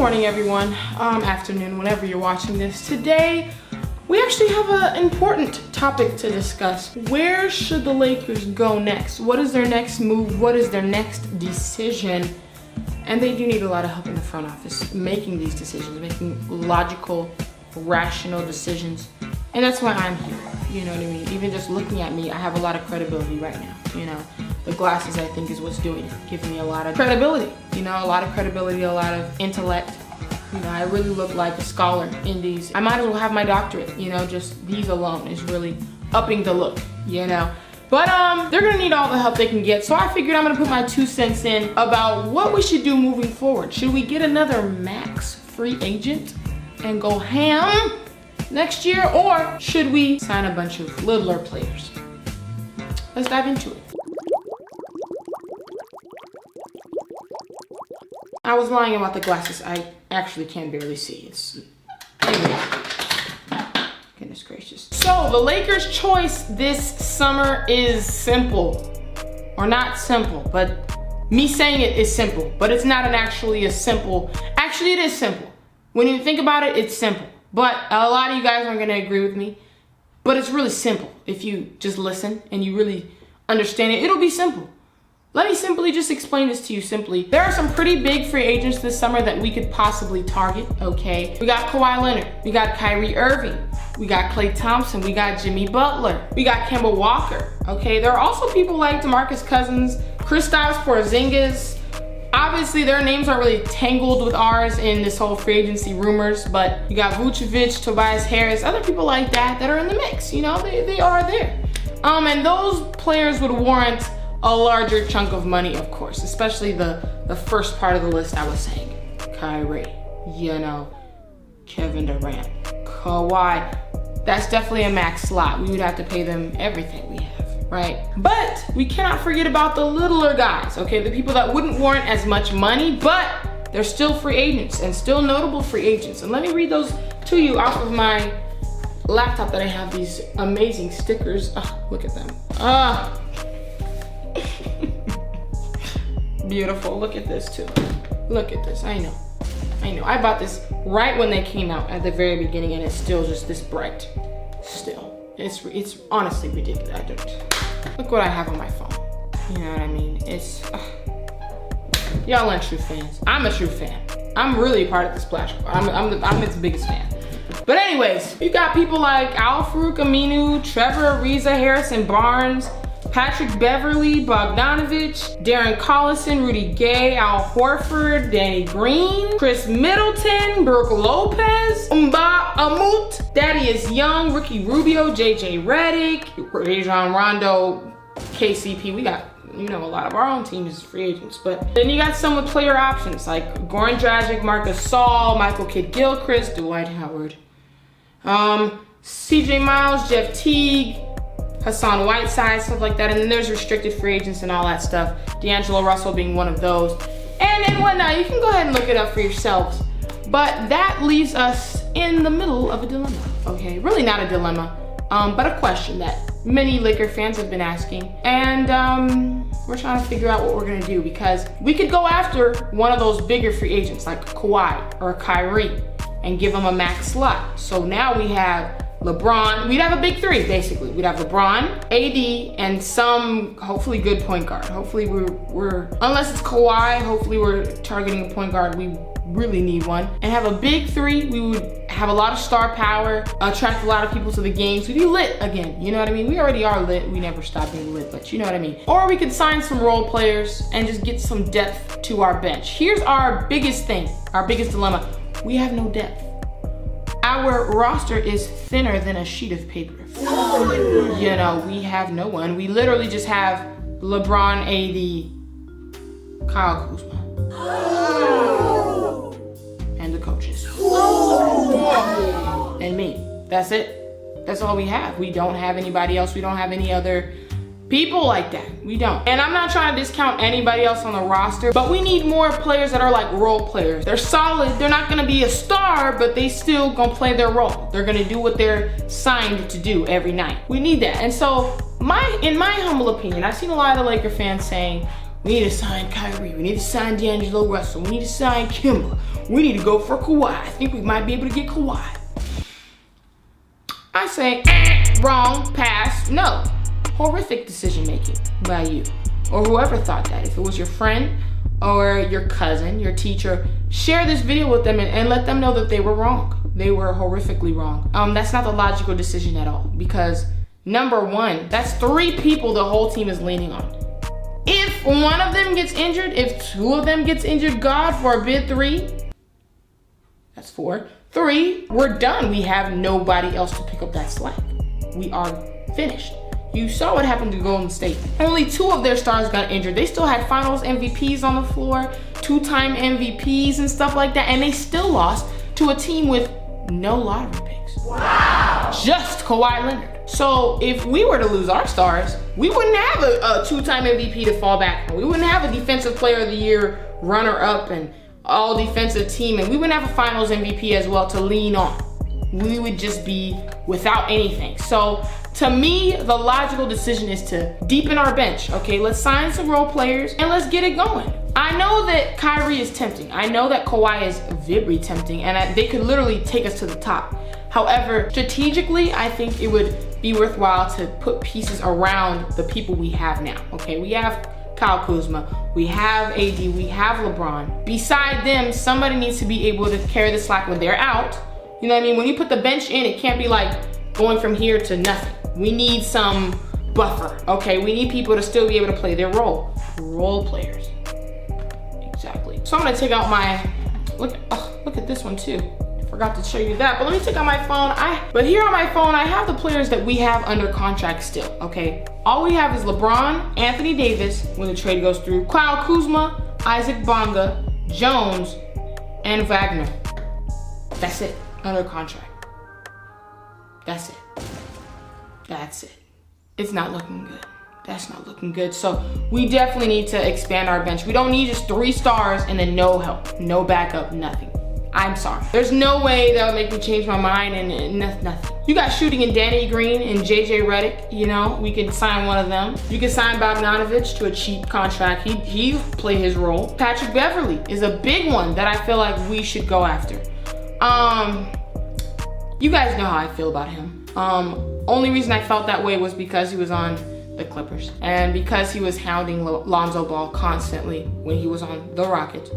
morning, everyone. Afternoon, whenever you're watching this. Today, we actually have an important topic to discuss. Where should the Lakers go next? What is their next move? What is their next decision? And they do need a lot of help in the front office making these decisions, making logical, rational decisions. And that's why I'm here, you know what I mean? Even just looking at me, I have a lot of credibility right now, you know? The glasses, I think, is what's doing it, giving me a lot of credibility, you know, a lot of credibility, a lot of intellect. You know, I really look like a scholar in these. I might as well have my doctorate, you know, just these alone is really upping the look, you know? But they're gonna need all the help they can get, so I figured I'm gonna put my 2 cents in about what we should do moving forward. Should we get another max free agent and go ham next year, or should we sign a bunch of littler players? Let's dive into it. I was lying about the glasses. I actually can barely see. It's anyway. Goodness gracious. So the Lakers' choice this summer is simple, or not simple, but me saying it is simple, but it's not actually a simple. Actually, it is simple. When you think about it, it's simple. But a lot of you guys aren't gonna agree with me, but it's really simple. If you just listen and you really understand it, it'll be simple. Let me simply just explain this to you simply. There are some pretty big free agents this summer that we could possibly target, okay? We got Kawhi Leonard, we got KYRIE IRVING, we got Klay Thompson, we got Jimmy Butler, we got Kemba Walker, okay? There are also people like DeMarcus Cousins, Kristaps Porzingis. Obviously, their names aren't really tangled with ours in this whole free agency rumors, but you got Vucevic, Tobias Harris, other people like that are in the mix, you know? They are there. And those players would warrant a larger chunk of money, of course, especially the first part of the list I was saying. Kyrie, you know, Kevin Durant, Kawhi. That's definitely a max slot. We would have to pay them everything we have, right? But we cannot forget about the littler guys, okay? The people that wouldn't warrant as much money, but they're still free agents and still notable free agents. And let me read those to you off of my laptop that I have these amazing stickers. Oh, look at them. Beautiful. Look at this too. Look at this. I know. I bought this right when they came out at the very beginning, and it's still just this bright. Still, it's honestly ridiculous. I don't. Look what I have on my phone. You know what I mean? It's y'all aren't true fans. I'm a true fan. I'm really part of the Splash Club. I'm its biggest fan. But anyways, you got people like Al-Farouq Aminu, Trevor Ariza, Harrison Barnes, Patrick Beverley, Bogdanovich, Darren Collison, Rudy Gay, Al Horford, Danny Green, Chris Middleton, Brooke Lopez, Mba Amut, Thaddeus Young, Ricky Rubio, JJ Redick, Rajon Rondo, KCP. We got, you know, a lot of our own team is free agents, but then you got some with player options like Goran Dragic, Marcus Saul, Michael Kidd-Gilchrist, Dwight Howard, CJ Miles, Jeff Teague, Hassan Whiteside, stuff like that. And then there's restricted free agents and all that stuff. D'Angelo Russell being one of those. And whatnot. You can go ahead and look it up for yourselves. But that leaves us in the middle of a dilemma, okay? Really not a dilemma, but a question that many Laker fans have been asking. And we're trying to figure out what we're gonna do, because we could go after one of those bigger free agents like Kawhi or Kyrie and give them a max slot. So now we have LeBron. We'd have a big three, basically. We'd have LeBron, AD, and some hopefully good point guard. Hopefully we're unless it's Kawhi, hopefully we're targeting a point guard. We really need one. And have a big three. We would have a lot of star power, attract a lot of people to the games. We'd be lit again, you know what I mean? We already are lit. We never stop being lit, but you know what I mean? Or we could sign some role players and just get some depth to our bench. Here's our biggest thing, our biggest dilemma. We have no depth. Our roster is thinner than a sheet of paper. You know, we have no one. We literally just have LeBron, AD, Kyle Kuzma, and the coaches, and me. That's it. That's all we have. We don't have anybody else. We don't have any other people like that. We don't. And I'm not trying to discount anybody else on the roster, but we need more players that are like role players. They're solid. They're not gonna be a star, but they still gonna play their role. They're gonna do what they're signed to do every night. We need that. And so in my humble opinion, I've seen a lot of Laker fans saying, We need to sign Kyrie. We need to sign D'Angelo Russell. We need to sign Kimba. We need to go for Kawhi. I think we might be able to get Kawhi. I say, wrong, pass, no. Horrific decision making by you or whoever thought that. If it was your friend or your cousin, your teacher, share this video with them and let them know that they were wrong. They were horrifically wrong. That's not the logical decision at all, because number one, that's 3 people the whole team is leaning on. If one of them gets injured, if 2 of them gets injured, God forbid 3, that's 4. 3, we're done. We have nobody else to pick up that slack. We are finished. You saw what happened to Golden State. Only 2 of their stars got injured. They still had finals MVPs on the floor, 2-time MVPs and stuff like that, and they still lost to a team with no lottery picks. Wow! Just Kawhi Leonard. So if we were to lose our stars, we wouldn't have a 2-time MVP to fall back on. We wouldn't have a Defensive Player of the Year runner-up and all defensive team, and we wouldn't have a finals MVP as well to lean on. We would just be without anything. So to me, the logical decision is to deepen our bench. Okay, let's sign some role players and let's get it going. I know that Kyrie is tempting. I know that Kawhi is very tempting, and they could literally take us to the top. However, strategically, I think it would be worthwhile to put pieces around the people we have now. Okay, we have Kyle Kuzma, we have AD, we have LeBron. Beside them, somebody needs to be able to carry the slack when they're out. You know what I mean? When you put the bench in, it can't be like going from here to nothing. We need some buffer, okay? We need people to still be able to play their role. Role players. Exactly. So I'm gonna take out my, look at this one too. Forgot to show you that, but let me take out my phone. But here on my phone, I have the players that we have under contract still, okay? All we have is LeBron, Anthony Davis, when the trade goes through, Kyle Kuzma, Isaac Bonga, Jones, and Wagner. That's it, under contract. That's it. That's it. It's not looking good. That's not looking good. So we definitely need to expand our bench. We don't need just 3 stars and then no help, no backup, nothing. I'm sorry. There's no way that would make me change my mind and nothing. You got shooting in Danny Green and JJ Redick, you know, we can sign one of them. You can sign Bogdanovich to a cheap contract. He played his role. Patrick Beverley is a big one that I feel like we should go after. You guys know how I feel about him. Only reason I felt that way was because he was on the Clippers and because he was hounding Lonzo Ball constantly when he was on the Rockets.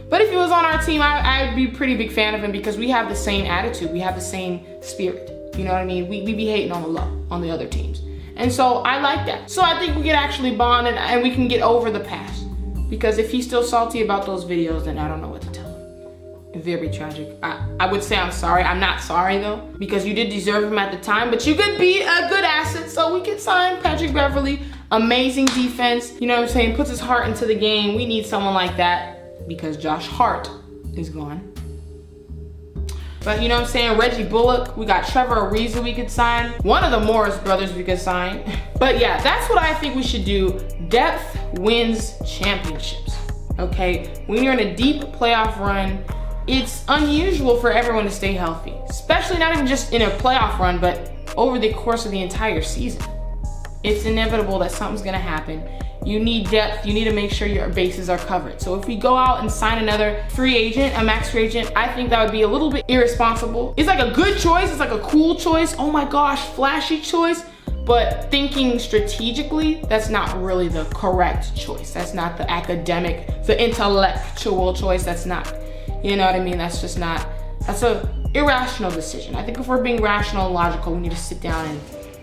But if he was on our team, I'd be a pretty big fan of him because we have the same attitude. We have the same spirit. You know what I mean? We be hating on the other teams. And so I like that. So I think we could actually bond and we can get over the past. Because if he's still salty about those videos, then I don't know what to tell him. Very tragic. I would say I'm sorry. I'm not sorry though, because you did deserve him at the time, but you could be a good asset. So we could sign Patrick Beverley. Amazing defense. You know what I'm saying? Puts his heart into the game. We need someone like that. Because Josh Hart is gone. But you know what I'm saying? Reggie Bullock, we got Trevor Ariza we could sign. One of the Morris brothers we could sign. But yeah, that's what I think we should do. Depth wins championships, okay? When you're in a deep playoff run, it's unusual for everyone to stay healthy. Especially not even just in a playoff run, but over the course of the entire season. It's inevitable that something's gonna happen. You need depth, you need to make sure your bases are covered. So if we go out and sign another free agent, a max free agent, I think that would be a little bit irresponsible. It's like a good choice, it's like a cool choice, oh my gosh, flashy choice, but thinking strategically, that's not really the correct choice. That's not the academic, the intellectual choice, that's not. You know what I mean? That's just not, that's a irrational decision. I think if we're being rational and logical, we need to sit down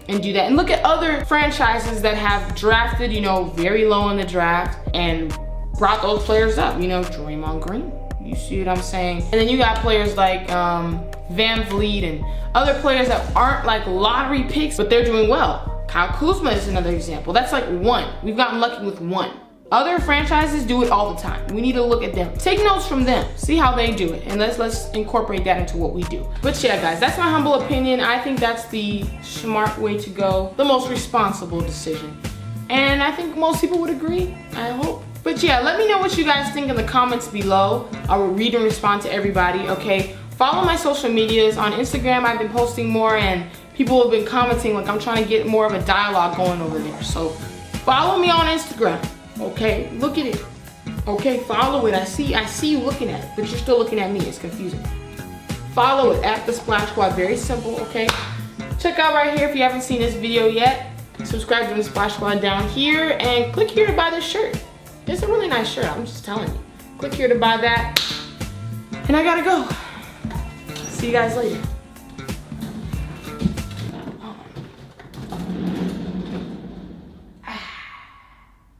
and do that. And look at other franchises that have drafted, you know, very low in the draft and brought those players up. You know, Draymond Green, you see what I'm saying? And then you got players like Van Vliet and other players that aren't like lottery picks, but they're doing well. Kyle Kuzma is another example. That's like one. We've gotten lucky with one. Other franchises do it all the time. We need to look at them. Take notes from them. See how they do it. And let's incorporate that into what we do. But yeah, guys, that's my humble opinion. I think that's the smart way to go. The most responsible decision. And I think most people would agree, I hope. But yeah, let me know what you guys think in the comments below. I will read and respond to everybody, okay? Follow my social medias. On Instagram, I've been posting more and people have been commenting, like I'm trying to get more of a dialogue going over there. So follow me on Instagram. Okay, look at it. Okay, follow it. I see you looking at it, but you're still looking at me. It's confusing. Follow it at the Splash Squad. Very simple, okay? Check out right here if you haven't seen this video yet. Subscribe to the Splash Squad down here and click here to buy this shirt. It's a really nice shirt, I'm just telling you. Click here to buy that. And I gotta go. See you guys later.